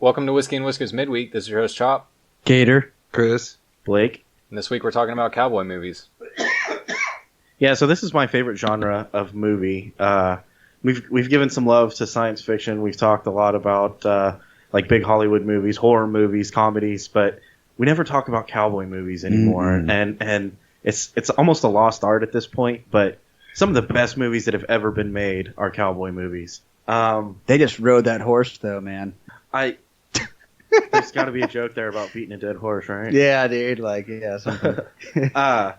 Welcome to Whiskey and Whiskers Midweek. This is your host, Chop. Gator. Chris. Blake. And this week we're talking about cowboy movies. Yeah, so this is my favorite genre of movie. We've given some love to science fiction. We've talked a lot about like big Hollywood movies, horror movies, comedies, but we never talk about cowboy movies anymore. And it's almost a lost art at this point, but some of the best movies that have ever been made are cowboy movies. They just rode that horse, though, man. There's got to be a joke there about beating a dead horse, right? Yeah, dude. Something. I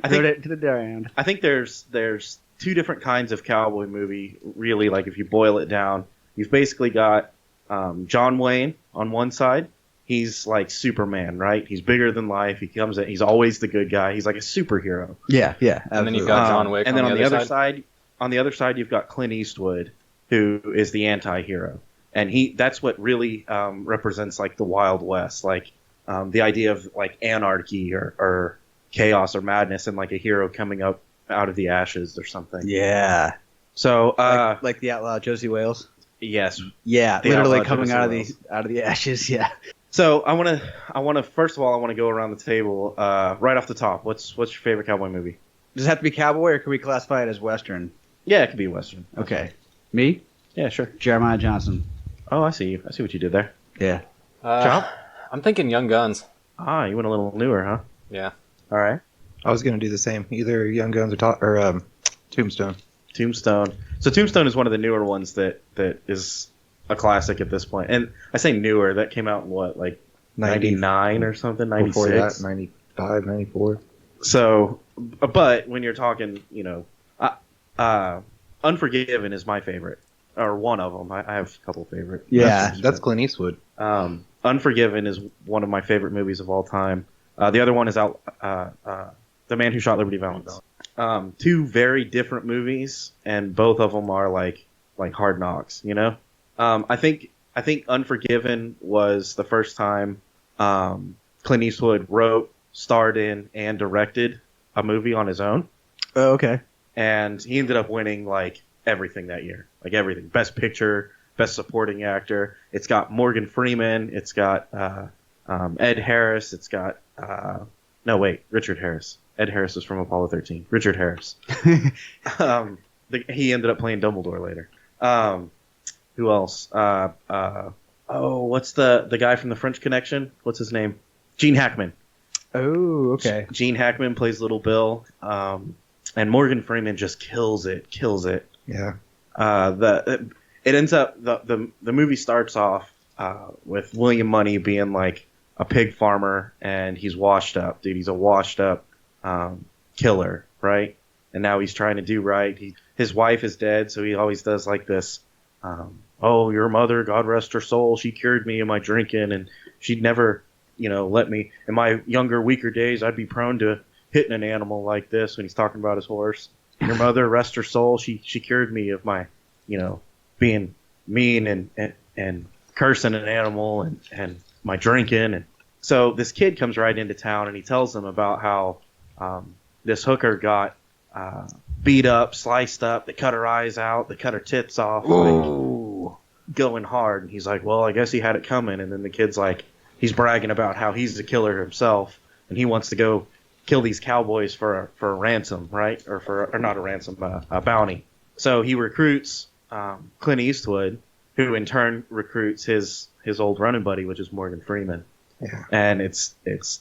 think Rode it to the ground. I think there's two different kinds of cowboy movie, really. Like if you boil it down, you've basically got John Wayne on one side. He's like Superman, right? He's bigger than life. He's always the good guy. He's like a superhero. Yeah. And then you've got John Wick. And then on the other side, you've got Clint Eastwood, who is the anti-hero. And that's what really represents like the Wild West, like the idea of like anarchy or chaos or madness, and like a hero coming up out of the ashes or something. Yeah. So like the outlaw Josie Wales. yes, Yeah, The literally outlaw coming Josie out of the ashes. Yeah. So I want to first of all I want to go around the table right off the top. What's your favorite cowboy movie? Does it have to be cowboy, or can we classify it as western? Yeah, it could be Western. Okay. Me? Yeah, sure. Jeremiah Johnson. Oh, I see you. I see what you did there. Yeah. Chop? I'm thinking Young Guns. Ah, you went a little newer, huh? Yeah. All right. I was going to do the same. Either Young Guns or Tombstone. Tombstone. So Tombstone is one of the newer ones that is a classic at this point. And I say newer, that came out in what, like 99 or something, 96? Before that, 95, 94. So, but when you're talking, Unforgiven is my favorite, or one of them. I have a couple favorite. Yeah. That's Clint Eastwood. Unforgiven is one of my favorite movies of all time. The other one is The Man Who Shot Liberty Valance. Two very different movies, and both of them are like Hard Knocks. I think Unforgiven was the first time Clint Eastwood wrote, starred in, and directed a movie on his own. Oh, okay. And he ended up winning like everything that year, like everything. Best Picture, Best Supporting Actor. It's got Morgan Freeman. It's got Ed Harris. It's got Richard Harris. Ed Harris is from Apollo 13. Richard Harris. He ended up playing Dumbledore later. Who else? What's the guy from The French Connection? What's his name? Gene Hackman. Oh, okay. Gene Hackman plays Little Bill. And Morgan Freeman just kills it. Yeah. It ends up the movie starts off with William Money being like a pig farmer, and he's washed up, dude. He's a washed up killer, right? And now he's trying to do right. His wife is dead, so he always does like this. Oh, your mother, God rest her soul, she cured me of my drinking, and she'd never, let me. In my younger, weaker days, I'd be prone to hitting an animal like this. When he's talking about his horse. Your mother, rest her soul, she cured me of my, being mean and cursing an animal and my drinking. And so this kid comes right into town, and he tells them about how this hooker got beat up, sliced up, they cut her eyes out, they cut her tits off, like, going hard. And he's like, well, I guess he had it coming. And then the kid's like, he's bragging about how he's the killer himself, and he wants to go kill these cowboys for a ransom, right? Or not a ransom, a bounty. So he recruits Clint Eastwood, who in turn recruits his old running buddy, which is Morgan Freeman. Yeah. And it's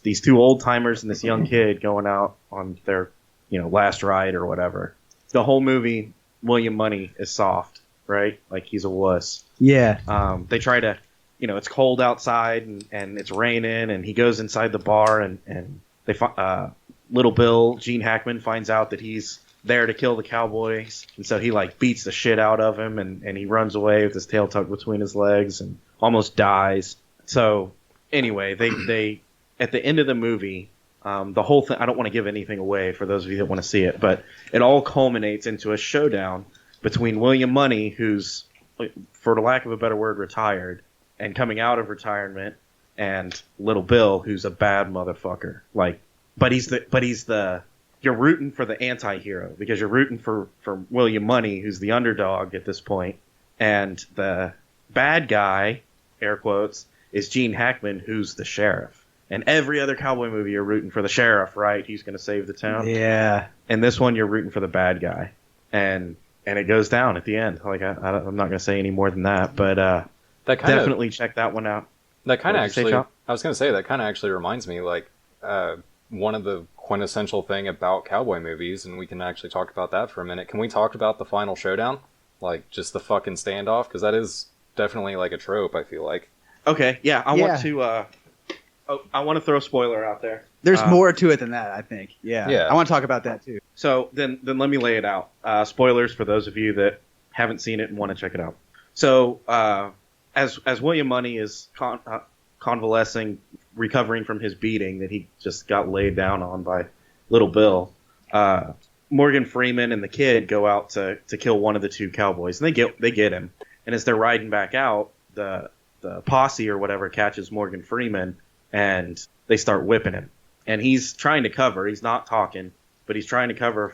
these two old timers and this young kid going out on their last ride or whatever. The whole movie, William Money is soft, right? Like he's a wuss. Yeah. They try to, it's cold outside and it's raining, and he goes inside the bar and they Little Bill, Gene Hackman, finds out that he's there to kill the cowboys, and so he like beats the shit out of him, and he runs away with his tail tucked between his legs and almost dies. So anyway, they at the end of the movie, the whole thing, I don't want to give anything away for those of you that want to see it, but it all culminates into a showdown between William Money, who's, for lack of a better word, retired and coming out of retirement, and Little Bill, who's a bad motherfucker. But he's the you're rooting for the anti-hero, because you're rooting for William Money, who's the underdog at this point, and the bad guy, air quotes, is Gene Hackman, who's the sheriff. And every other cowboy movie, you're rooting for the sheriff, right? He's going to save the town. Yeah. And this one, you're rooting for the bad guy. And it goes down at the end. Like I'm not going to say any more than that, but That kind of definitely check that one out. that kind of What'd you say, actually. Chop? I was gonna say that kind of actually reminds me like one of the quintessential thing about cowboy movies, and we can actually talk about that for a minute. Can we talk about the final showdown, like just the fucking standoff? Because that is definitely like a trope. I feel like. Okay, yeah, I Yeah. want to. I want to throw a spoiler out there. There's more to it than that, I think. Yeah. Yeah. I want to talk about that too. So then let me lay it out. Spoilers for those of you that haven't seen it and want to check it out. So as William Money is convalescing, recovering from his beating that he just got laid down on by Little Bill, Morgan Freeman and the kid go out to kill one of the two cowboys, and they get him. And as they're riding back out, the posse or whatever catches Morgan Freeman, and they start whipping him. And he's trying to cover. He's not talking, but he's trying to cover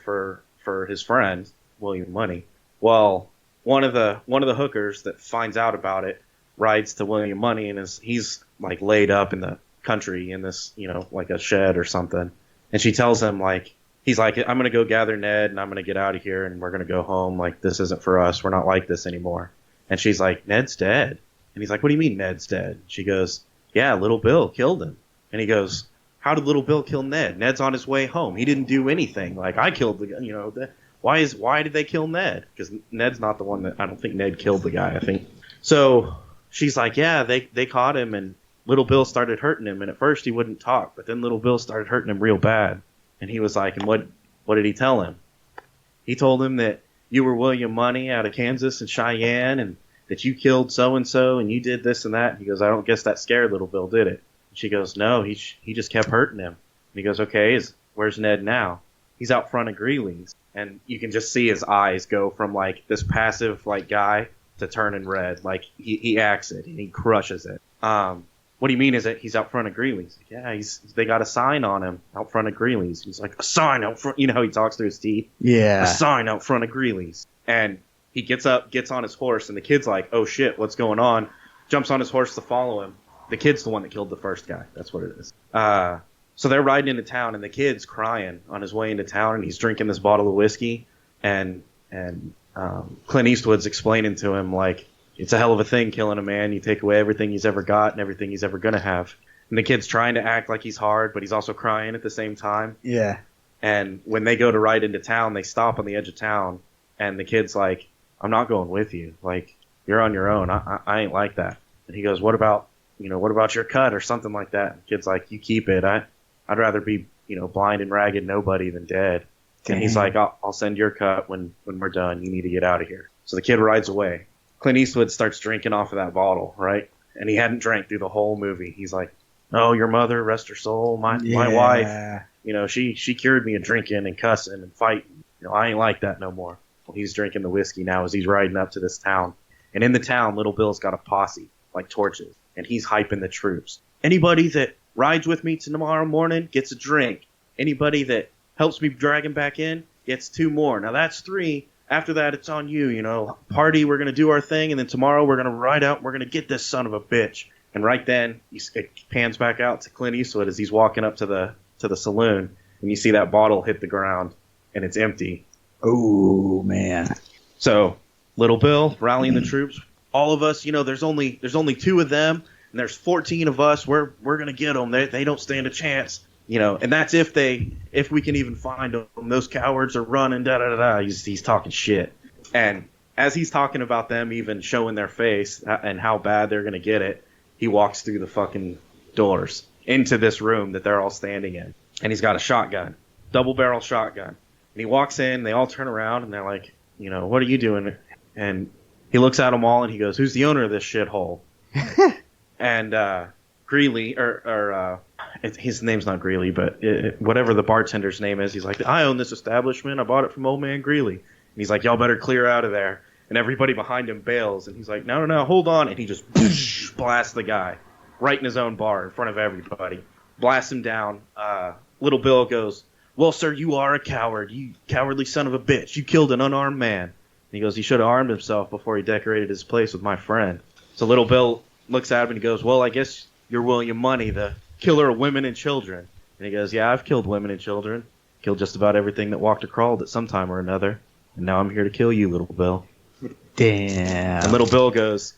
for his friend William Money. Well, one of the hookers that finds out about it rides to William Money, and he's like laid up in the country in this, like a shed or something. And she tells him, like, he's like, I'm gonna go gather Ned and I'm gonna get out of here and we're gonna go home. Like, this isn't for us. We're not like this anymore. And she's like, Ned's dead. And he's like, what do you mean Ned's dead? She goes, yeah, Little Bill killed him. And he goes, how did Little Bill kill Ned? Ned's on his way home. He didn't do anything. Like, I killed the guy. Why did they kill Ned? Because Ned's not the one that, I don't think Ned killed the guy, I think. So she's like, yeah, they caught him, and Little Bill started hurting him. And at first he wouldn't talk, but then Little Bill started hurting him real bad. And he was like, and what did he tell him? He told him that you were William Money out of Kansas and Cheyenne, and that you killed so-and-so, and you did this and that. And he goes, I don't guess that scared Little Bill, did it? And she goes, no, he just kept hurting him. And he goes, okay, where's Ned now? He's out front of Greeley's. And you can just see his eyes go from, like, this passive, like, guy to turning red. Like, he acts it, and he crushes it. What do you mean is that he's out front of Greeley's? Yeah, they got a sign on him out front of Greeley's. He's like, a sign out front. You know how he talks through his teeth? Yeah. A sign out front of Greeley's. And he gets up, gets on his horse, and the kid's like, oh, shit, what's going on? Jumps on his horse to follow him. The kid's the one that killed the first guy. That's what it is. So they're riding into town, and the kid's crying on his way into town, and he's drinking this bottle of whiskey. And Clint Eastwood's explaining to him, like, it's a hell of a thing killing a man. You take away everything he's ever got and everything he's ever going to have. And the kid's trying to act like he's hard, but he's also crying at the same time. Yeah. And when they go to ride into town, they stop on the edge of town, and the kid's like, I'm not going with you. Like, you're on your own. I ain't like that. And he goes, what about your cut or something like that? And the kid's like, you keep it. I'd rather be, blind and ragged nobody than dead. Damn. And he's like, I'll send your cut when we're done. You need to get out of here. So the kid rides away. Clint Eastwood starts drinking off of that bottle, right? And he hadn't drank through the whole movie. He's like, oh, your mother, rest her soul, my wife, she cured me of drinking and cussing and fighting. I ain't like that no more. Well, he's drinking the whiskey now as he's riding up to this town. And in the town, Little Bill's got a posse, like torches, and he's hyping the troops. Anybody that rides with me tomorrow morning gets a drink. Anybody that helps me drag him back in gets 2 more. Now that's 3. After that, it's on you, Party, we're going to do our thing, and then tomorrow we're going to ride out and we're going to get this son of a bitch. And right then, it pans back out to Clint Eastwood as he's walking up to the saloon, and you see that bottle hit the ground, and it's empty. Oh, man. So, Little Bill rallying the troops. All of us, there's only 2 of them, and there's 14 of us. We're going to get them. They don't stand a chance. And that's if we can even find them. Those cowards are running, da-da-da-da. He's talking shit. And as he's talking about them even showing their face and how bad they're going to get it, he walks through the fucking doors into this room that they're all standing in. And he's got a shotgun, double-barrel shotgun. And he walks in, they all turn around, and they're like, what are you doing? And he looks at them all, and he goes, who's the owner of this shithole? And Greeley, his name's not Greeley, but whatever the bartender's name is, he's like, I own this establishment. I bought it from old man Greeley. And he's like, y'all better clear out of there. And everybody behind him bails. And he's like, no, hold on. And he just blasts the guy right in his own bar in front of everybody. Blasts him down. Little Bill goes, well, sir, you are a coward. You cowardly son of a bitch. You killed an unarmed man. And he goes, he should have armed himself before he decorated his place with my friend. So Little Bill looks at him and he goes, "Well, I guess you're William Money, the killer of women and children." And he goes, "Yeah, I've killed women and children. Killed just about everything that walked or crawled at some time or another. And now I'm here to kill you, Little Bill." Damn. And Little Bill goes,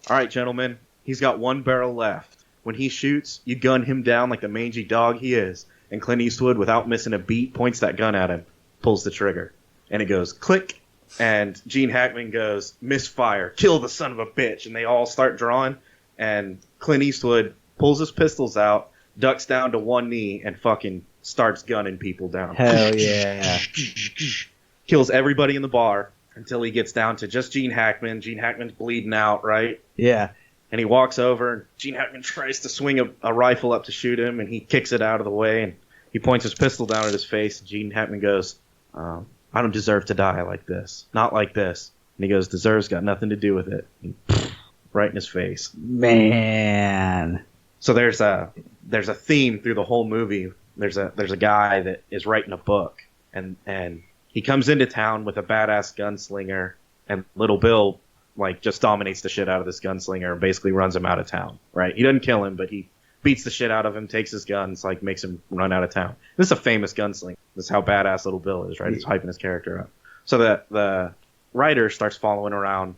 "All right, gentlemen, he's got one barrel left. When he shoots, you gun him down like the mangy dog he is." And Clint Eastwood, without missing a beat, points that gun at him, pulls the trigger. And it goes click. And Gene Hackman goes, "Misfire, kill the son of a bitch." And they all start drawing. And Clint Eastwood pulls his pistols out, ducks down to one knee, and fucking starts gunning people down. Hell yeah. Kills everybody in the bar until he gets down to just Gene Hackman. Gene Hackman's bleeding out, right? Yeah. And he walks over, and Gene Hackman tries to swing a rifle up to shoot him, and he kicks it out of the way, and he points his pistol down at his face, and Gene Hackman goes, "I don't deserve to die like this. Not like this." And he goes, "Deserve's got nothing to do with it." And right in his face. Man. So there's a theme through the whole movie. There's a guy that is writing a book, and he comes into town with a badass gunslinger, and Little Bill like just dominates the shit out of this gunslinger and basically runs him out of town. Right? He doesn't kill him, but he beats the shit out of him, takes his guns, like makes him run out of town. This is a famous gunslinger. This is how badass Little Bill is, right? He's hyping his character up. So the writer starts following around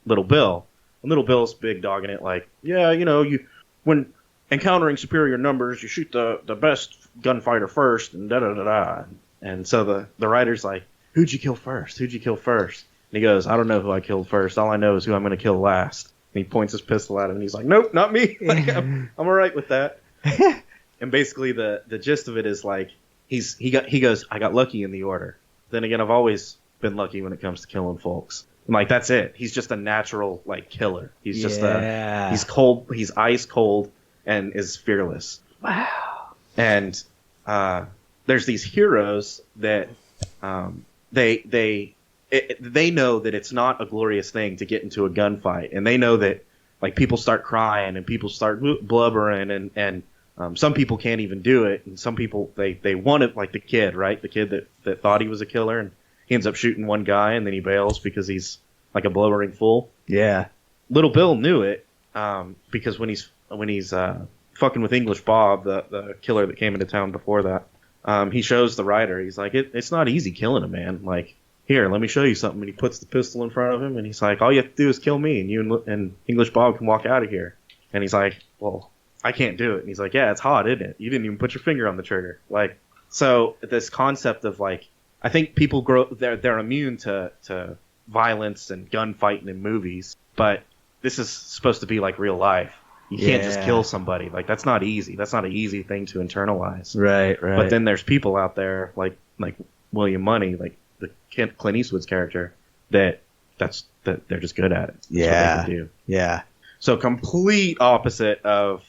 Little Bill, and Little Bill's big dogging it, like, "Yeah, you when encountering superior numbers, you shoot the best gunfighter first, and da da da da." And so the writer's like, "Who'd you kill first? Who'd you kill first?" And he goes, "I don't know who I killed first. All I know is who I'm going to kill last." And he points his pistol at him, and he's like, "Nope, not me. Like, I'm all right with that." And basically the gist of it is like he goes, "I got lucky in the order. Then again, I've always been lucky when it comes to killing folks." And like that's it. He's just a natural like killer. He's just he's cold. He's ice cold and is fearless. Wow. And there's these heroes that they know that it's not a glorious thing to get into a gunfight, and they know that like people start crying and people start blubbering, and some people can't even do it, and some people they want it, like the kid, right? The kid that thought he was a killer, and he ends up shooting one guy, and then he bails because he's like a blubbering fool. Yeah. Little Bill knew it because when he's fucking with English Bob, the killer that came into town before that, he shows the writer. He's like, it's not easy killing a man. Like, here, let me show you something. And he puts the pistol in front of him, and he's like, all you have to do is kill me, and you and English Bob can walk out of here. And he's like, well, I can't do it. And he's like, yeah, it's hot, isn't it? You didn't even put your finger on the trigger. Like, so this concept of like, I think people they're immune to violence and gunfighting in movies, but this is supposed to be like real life. You can't just kill somebody. Like, that's not easy. That's not an easy thing to internalize. Right. But then there's people out there like William Money, like the Clint Eastwood's character, that they're just good at it. That's what they can do. Yeah. So complete opposite of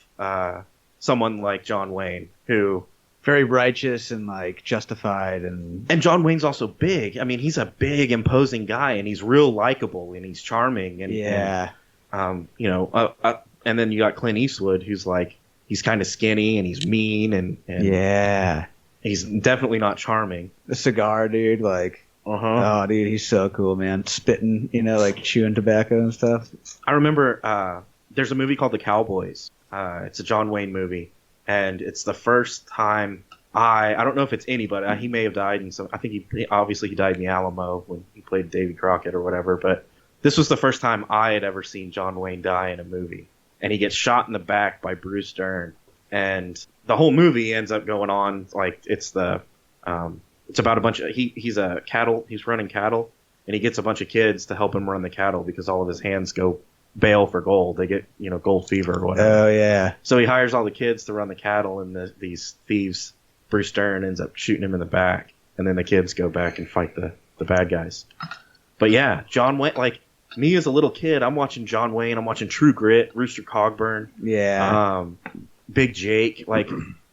someone like John Wayne, who very righteous and like justified, and John Wayne's also big. I mean, he's a big, imposing guy, and he's real likable, and he's charming, and and then you got Clint Eastwood, who's like, he's kind of skinny and he's mean, and he's definitely not charming. The cigar dude, like, oh, dude, he's so cool, man. Spitting, like chewing tobacco and stuff. I remember there's a movie called The Cowboys. It's a John Wayne movie, and it's the first time I don't know if it's anybody. He may have died in some. I think he died in the Alamo when he played Davy Crockett or whatever. But this was the first time I had ever seen John Wayne die in a movie, and he gets shot in the back by Bruce Dern, and the whole movie ends up going on like it's about a bunch of he's running cattle, and he gets a bunch of kids to help him run the cattle because all of his hands go bail for gold. They get gold fever or whatever. Oh yeah. So he hires all the kids to run the cattle, and these thieves, Bruce Dern ends up shooting him in the back, and then the kids go back and fight the bad guys. But yeah, John Wayne, like me as a little kid, I'm watching John Wayne, I'm watching True Grit, Rooster Cogburn, Big Jake, like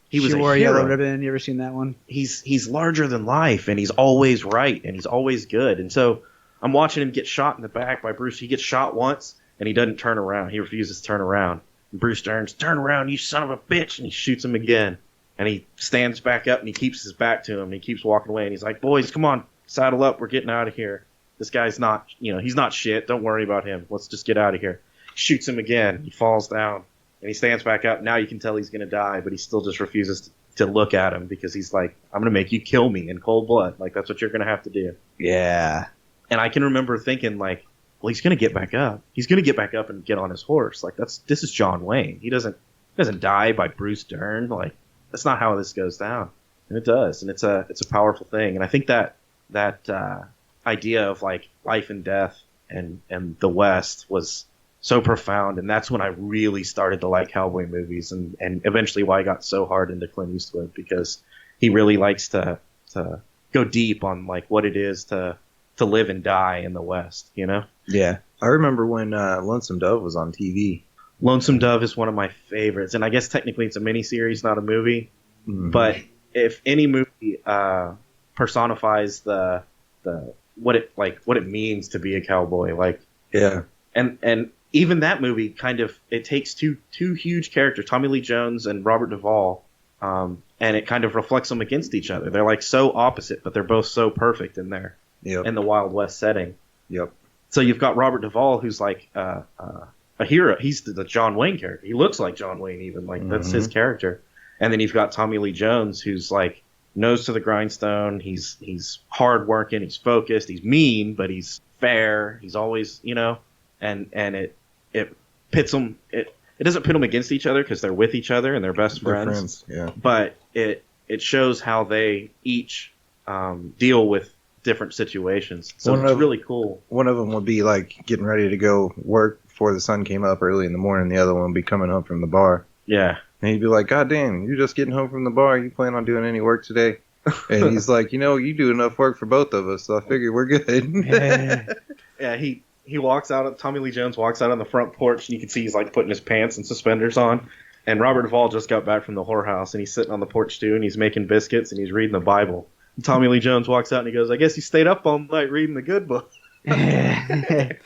he was a hero. Yellow Ribbon. You ever seen that one? He's larger than life, and he's always right, and he's always good. And so I'm watching him get shot in the back by Bruce. He gets shot once, and he doesn't turn around. He refuses to turn around. And Bruce Dern's, turn around, you son of a bitch, and he shoots him again. And he stands back up, and he keeps his back to him, and he keeps walking away. And he's like, boys, come on, saddle up. We're getting out of here. This guy's not, he's not shit. Don't worry about him. Let's just get out of here. shoots him again. He falls down, and he stands back up. Now you can tell he's going to die, but he still just refuses to look at him because he's like, I'm going to make you kill me in cold blood. Like, that's what you're going to have to do. Yeah. And I can remember thinking, like, well, he's going to get back up. He's going to get back up and get on his horse. Like, this is John Wayne. He doesn't die by Bruce Dern. Like, that's not how this goes down. And it does. And it's a powerful thing. And I think that idea of, like, life and death and the West was so profound. And that's when I really started to like cowboy movies, and eventually why I got so hard into Clint Eastwood, because he really likes to go deep on, like, what it is to live and die in the West, you know? Yeah. I remember when Lonesome Dove was on TV. Lonesome Dove is one of my favorites, and I guess technically it's a miniseries, not a movie. Mm-hmm. But if any movie personifies the what it means to be a cowboy, like, yeah, and even that movie kind of, it takes two huge characters, Tommy Lee Jones and Robert Duvall, and it kind of reflects them against each other. They're like so opposite, but they're both so perfect in there. Yep. In the Wild West setting. Yep. So you've got Robert Duvall, who's like a hero. He's the John Wayne character. He looks like John Wayne, even, like, that's his character. And then you've got Tommy Lee Jones, who's like nose to the grindstone. He's hardworking. He's focused. He's mean, but he's fair. He's always, you know, and it pits them. It doesn't pit them against each other because they're with each other and they're best friends. Yeah. But it shows how they each deal with different situations. So it's really cool. One of them would be like getting ready to go work before the sun came up early in the morning. The other one would be coming home from the bar. Yeah. And he'd be like, God damn, you're just getting home from the bar. You plan on doing any work today? And he's like, you know, you do enough work for both of us, so I figure we're good. Yeah, he walks out, Tommy Lee Jones walks out on the front porch, and you can see he's like putting his pants and suspenders on. And Robert Duvall just got back from the whorehouse, and he's sitting on the porch too, and he's making biscuits, and he's reading the Bible. And Tommy Lee Jones walks out, and he goes, I guess you stayed up all night reading the good book. That's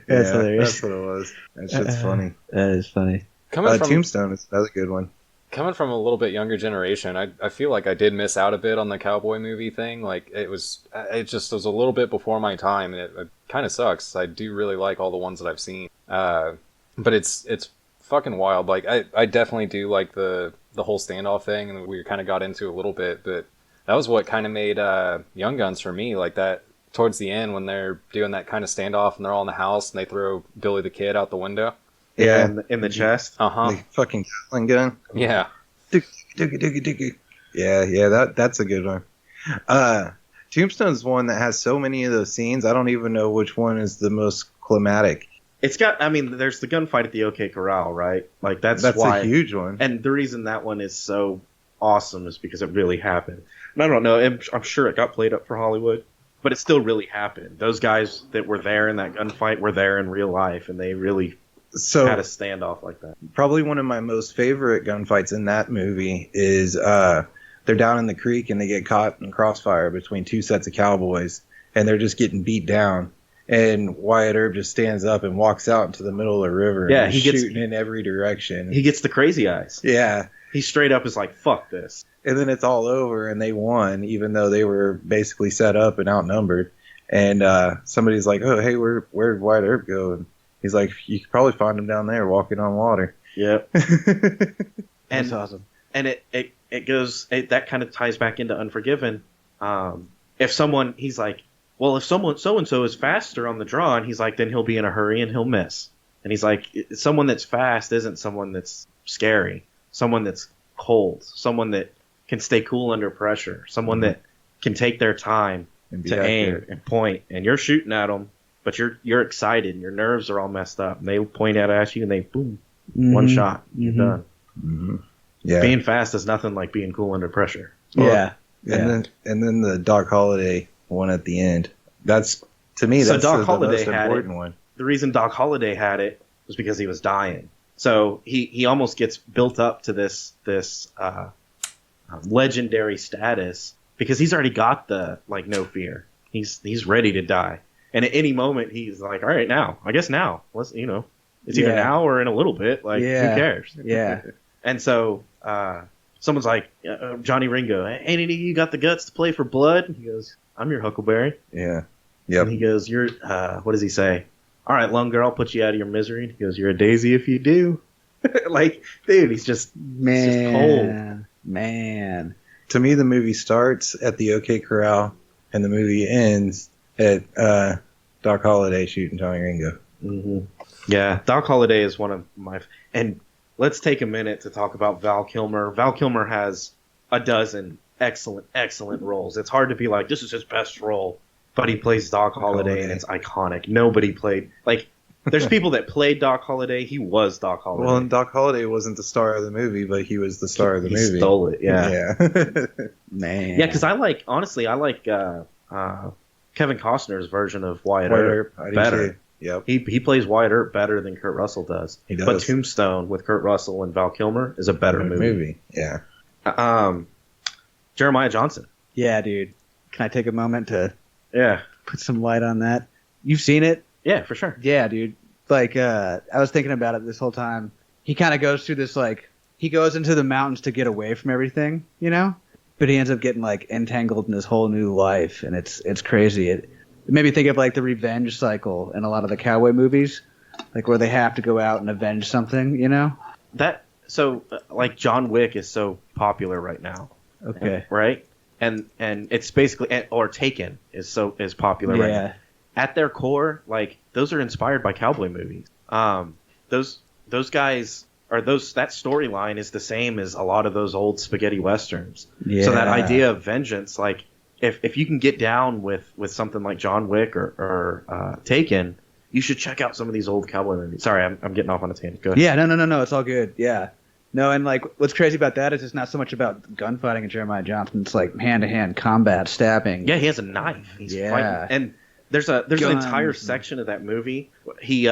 hilarious. That's what it was. That shit's funny. That is funny. Tombstone is another good one. Coming from a little bit younger generation, I feel like I did miss out a bit on the cowboy movie thing. Like, it was a little bit before my time, and it kind of sucks. I do really like all the ones that I've seen, but it's fucking wild. Like, I definitely do like the whole standoff thing, and we kind of got into a little bit, but that was what kind of made Young Guns for me. Like, that towards the end when they're doing that kind of standoff and they're all in the house and they throw Billy the Kid out the window. Yeah, in the chest. The fucking Gatling gun. Yeah. Yeah, that's a good one. Tombstone's one that has so many of those scenes. I don't even know which one is the most climatic. It's got, I mean, there's the gunfight at the OK Corral, right? Like, that's why, a huge one. And the reason that one is so awesome is because it really happened. And I don't know, I'm sure it got played up for Hollywood, but it still really happened. Those guys that were there in that gunfight were there in real life, and they really had a standoff like that. Probably one of my most favorite gunfights in that movie is they're down in the creek and they get caught in crossfire between two sets of cowboys, and they're just getting beat down. And Wyatt Earp just stands up and walks out into the middle of the river. Yeah, and he's shooting in every direction. He gets the crazy eyes. Yeah. He straight up is like, fuck this. And then it's all over, and they won, even though they were basically set up and outnumbered. And somebody's like, oh, hey, where'd Wyatt Earp go? And he's like, you could probably find him down there walking on water. Yep. That's awesome. And it goes, that kind of ties back into Unforgiven. If someone, he's like, well, if someone so-and-so is faster on the draw, and he's like, then he'll be in a hurry and he'll miss. And he's like, someone that's fast isn't someone that's scary. Someone that's cold. Someone that can stay cool under pressure. Someone that can take their time to aim and point. And you're shooting at them, but you're excited and your nerves are all messed up. And they point at you and they, boom, one shot, you're done. Mm-hmm. Yeah. Being fast is nothing like being cool under pressure. Yeah. And then the Doc Holliday one at the end. That's, to me, that's Doc the Holliday most important one. The reason Doc Holliday had it was because he was dying. So he almost gets built up to this legendary status because he's already got the, like, no fear. He's ready to die. And at any moment he's like, all right, now. I guess now. Let's, it's either now or in a little bit. Like, who cares? Yeah. And so someone's like, Johnny Ringo, hey, any of you got the guts to play for blood? And he goes, I'm your Huckleberry. Yeah. Yep. And he goes, you're, what does he say? all right, lone girl, I'll put you out of your misery. And he goes, you're a daisy if you do. Like, dude, he's just cold. Man. To me, the movie starts at the OK Corral, and the movie ends at Doc Holliday shooting Johnny Ringo. Mm-hmm. Yeah, Doc Holliday is one of my... And let's take a minute to talk about Val Kilmer. Val Kilmer has a dozen excellent roles. It's hard to be like, this is his best role, but he plays Doc Holliday, and it's iconic. Nobody played... Like, there's people that played Doc Holliday. He was Doc Holliday. Well, and Doc Holliday wasn't the star of the movie, but he was the star of the movie. He stole it, yeah. Man. Yeah, because I like Kevin Costner's version of Wyatt Earp better. Yep. He plays Wyatt Earp better than Kurt Russell does. He does. But Tombstone with Kurt Russell and Val Kilmer is a better movie. Yeah. Jeremiah Johnson. Yeah, dude. Can I take a moment to Yeah. put some light on that? You've seen it? Yeah, for sure. Yeah, dude. Like, I was thinking about it this whole time. He kind of goes through this, like, he goes into the mountains to get away from everything, you know? But he ends up getting, like, entangled in this whole new life, and it's crazy. It made me think of, like, the revenge cycle in a lot of the cowboy movies, like, where they have to go out and avenge something, you know? Like, John Wick is so popular right now. Okay. Right? And it's basically, or Taken is popular right now. At their core, like, those are inspired by cowboy movies. Those guys, or that storyline is the same as a lot of those old spaghetti westerns. Yeah. So that idea of vengeance, like, if you can get down with something like John Wick or Taken, you should check out some of these old cowboy movies. Sorry, I'm getting off on a tangent. Go ahead. Yeah, no, it's all good. Yeah. No, and, like, what's crazy about that is it's not so much about gunfighting in Jeremiah Johnson. It's, like, hand-to-hand combat, stabbing. Yeah, he has a knife. He's fighting. And there's an entire section of that movie. He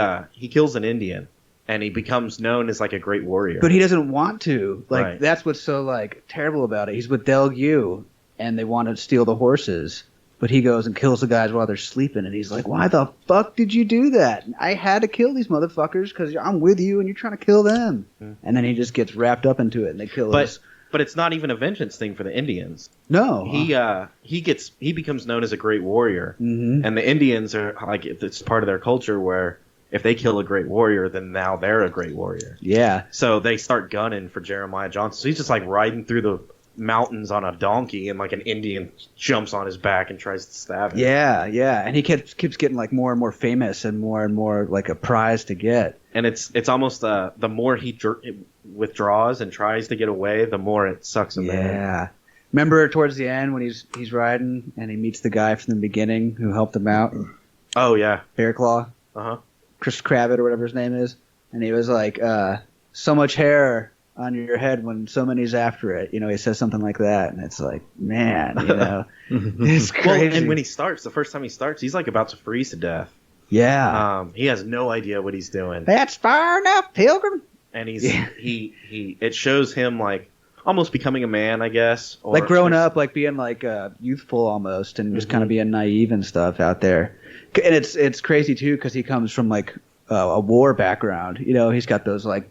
kills an Indian, and he becomes known as, like, a great warrior. But he doesn't want to. Like, Right. That's what's so, like, terrible about it. He's with Del Gue, and they want to steal the horses. But he goes and kills the guys while they're sleeping, and he's like, why the fuck did you do that? I had to kill these motherfuckers because I'm with you, and you're trying to kill them. Mm-hmm. And then he just gets wrapped up into it, and they kill us. But it's not even a vengeance thing for the Indians. No. He becomes known as a great warrior. Mm-hmm. And the Indians are, like, it's part of their culture where if they kill a great warrior, then now they're a great warrior. Yeah. So they start gunning for Jeremiah Johnson. So he's just, like, riding through the mountains on a donkey, and, like, an Indian jumps on his back and tries to stab him. Yeah. And he keeps getting, like, more and more famous and more like a prize to get. And it's almost the more he withdraws and tries to get away, the more it sucks him in. Yeah. Remember towards the end when he's riding and he meets the guy from the beginning who helped him out? Oh, yeah. Bear Claw? Uh-huh. Chris Kravitz or whatever his name is. And he was like, so much hair on your head when so many's after it. You know, he says something like that. And it's like, man, you know, it's crazy. Well, and when the first time he starts, he's like about to freeze to death. Yeah. He has no idea what he's doing. That's far enough, Pilgrim. And it shows him, like, almost becoming a man, I guess. Or like growing up, like being like youthful almost, and just kind of being naive and stuff out there. And it's crazy too because he comes from like a war background. You know, he's got those like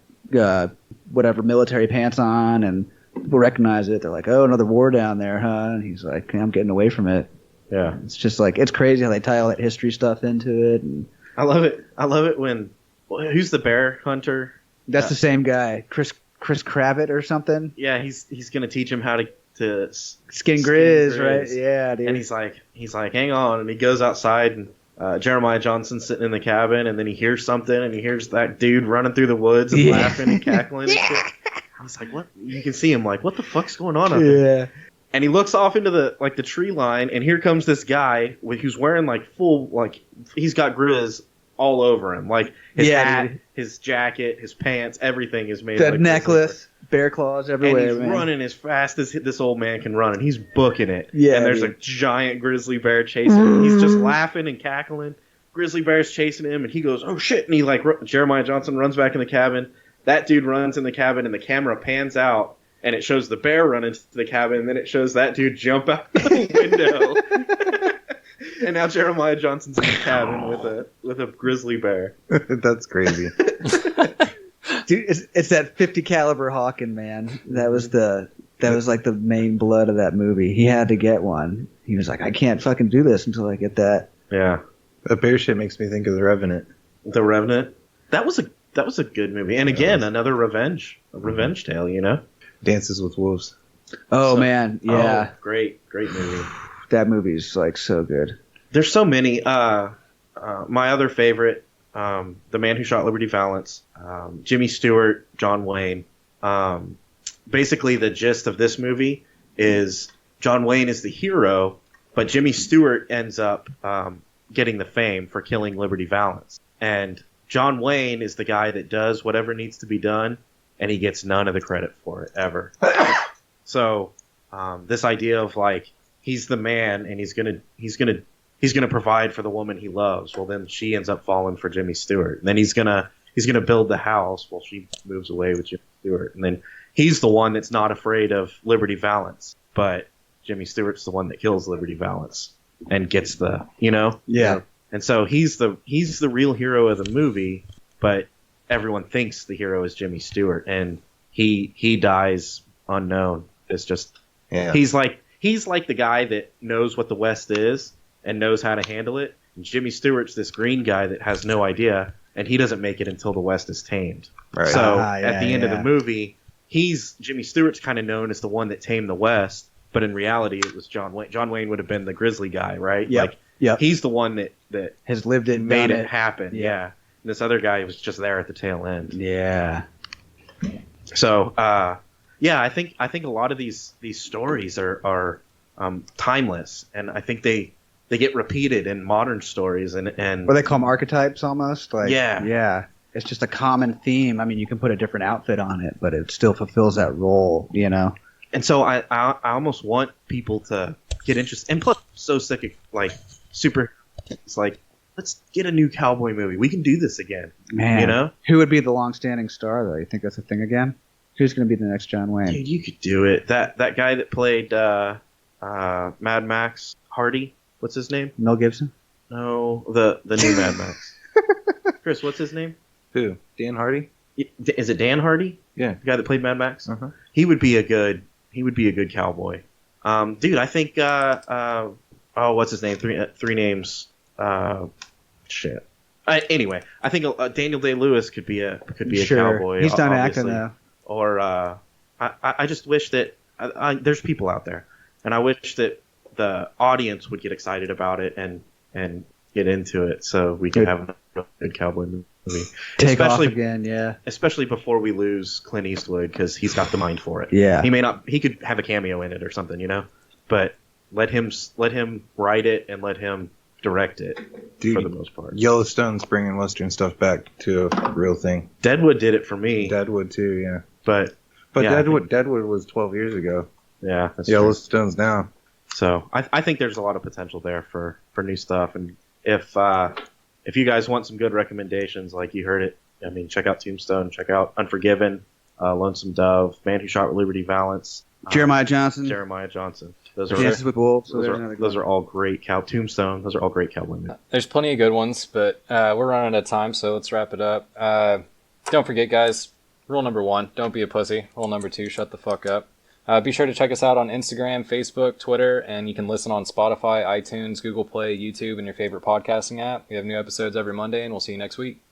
whatever military pants on, and people recognize it. They're like, "Oh, another war down there, huh?" And he's like, "I'm getting away from it." Yeah, it's just like it's crazy how they tie all that history stuff into it. And I love it when who's the bear hunter? That's the same guy, Chris Kravitz or something. Yeah, he's gonna teach him how to skin grizz, right? Yeah, dude. And he's like, hang on, and he goes outside, and Jeremiah Johnson's sitting in the cabin, and then he hears something, and he hears that dude running through the woods and laughing and cackling. And shit. He's like, what? You can see him like, what the fuck's going on up there? And he looks off into the tree line, and here comes this guy who's wearing like full, like, he's got grizz all over him, like his hat, his jacket, his pants, everything is made. The like necklace, bear claws everywhere. And he's running as fast as this old man can run, and he's booking it. Yeah, and there's a giant grizzly bear chasing him. He's just laughing and cackling. Grizzly bear's chasing him, and he goes, "Oh shit!" And he Jeremiah Johnson runs back in the cabin. That dude runs in the cabin, and the camera pans out, and it shows the bear run into the cabin, and then it shows that dude jump out the window. And now Jeremiah Johnson's in the cabin with a grizzly bear. That's crazy. Dude, it's that 50 caliber Hawken, man. That was like the main blood of that movie. He had to get one. He was like, I can't fucking do this until I get that. Yeah. That bear shit makes me think of The Revenant. The Revenant. That was a good movie, and again, another revenge tale. You know, Dances with Wolves. Oh So- man, yeah, great movie. that movie's like so good. There's so many. My other favorite, The Man Who Shot Liberty Valance, Jimmy Stewart, John Wayne. Basically, the gist of this movie is John Wayne is the hero, but Jimmy Stewart ends up getting the fame for killing Liberty Valance. And John Wayne is the guy that does whatever needs to be done, and he gets none of the credit for it ever. So this idea of like he's the man and he's gonna provide for the woman he loves. Well, then she ends up falling for Jimmy Stewart, and then he's gonna build the house while she moves away with Jimmy Stewart, and then he's the one that's not afraid of Liberty Valance, but Jimmy Stewart's the one that kills Liberty Valance and gets the Yeah. And so he's the real hero of the movie, but everyone thinks the hero is Jimmy Stewart, and he dies unknown. It's just he's like the guy that knows what the West is and knows how to handle it. And Jimmy Stewart's this green guy that has no idea, and he doesn't make it until the West is tamed. Right. So Ah, yeah, at the end of yeah. the movie, Jimmy Stewart's kind of known as the one that tamed the West, but in reality, it was John Wayne. John Wayne would have been the grizzly guy, right? Yep. Like Yep. he's the one that Has lived it, made done it happen. Yeah. And this other guy was just there at the tail end. Yeah. So, yeah, I think a lot of these stories are timeless, and I think they get repeated in modern stories, and What they call them archetypes almost. Like, Yeah. Yeah. It's just a common theme. I mean, you can put a different outfit on it, but it still fulfills that role, you know? and so I almost want people to get interested. And plus, I'm so sick of like super. It's like let's get a new cowboy movie. We can do this again. Man. You know? Who would be the long-standing star, though? You think that's a thing again? Who's going to be the next John Wayne? Dude, you could do it. That guy that played Mad Max Hardy. What's his name? Mel Gibson? No, the new Mad Max. Chris, what's his name? Who? Dan Hardy? Is it Dan Hardy? Yeah. The guy that played Mad Max? Uh-huh. He would be a good cowboy. Dude, I think what's his name? Three names. Shit. Anyway, I think Daniel Day-Lewis could be a cowboy. He's done obviously. acting, though. Or I just wish that there's people out there, and I wish that the audience would get excited about it and get into it, so we could have a good cowboy movie. Take off especially again, yeah. especially before we lose Clint Eastwood, because he's got the mind for it. Yeah. He could have a cameo in it or something, you know. But let him write it and let him direct it Dude, for the most part. Yellowstone's bringing Western stuff back to a real thing. Deadwood did it for me, Deadwood too, yeah. but But yeah, Deadwood was 12 years ago. yeah, that's true. Yellowstone's now. So I think there's a lot of potential there for new stuff, and if you guys want some good recommendations, like you heard it, I mean, check out Tombstone, check out Unforgiven, Lonesome Dove, Man Who Shot Liberty Valance, Jeremiah Johnson. Jeremiah Johnson. Those Dances with Wolves. So those there's are another those good are all great Tombstone. Those are all great cowboy movies. There's plenty of good ones, but we're running out of time, so let's wrap it up. Don't forget, guys, rule number 1, don't be a pussy. Rule number 2, shut the fuck up. Be sure to check us out on Instagram, Facebook, Twitter, and you can listen on Spotify, iTunes, Google Play, YouTube, and your favorite podcasting app. We have new episodes every Monday, and we'll see you next week.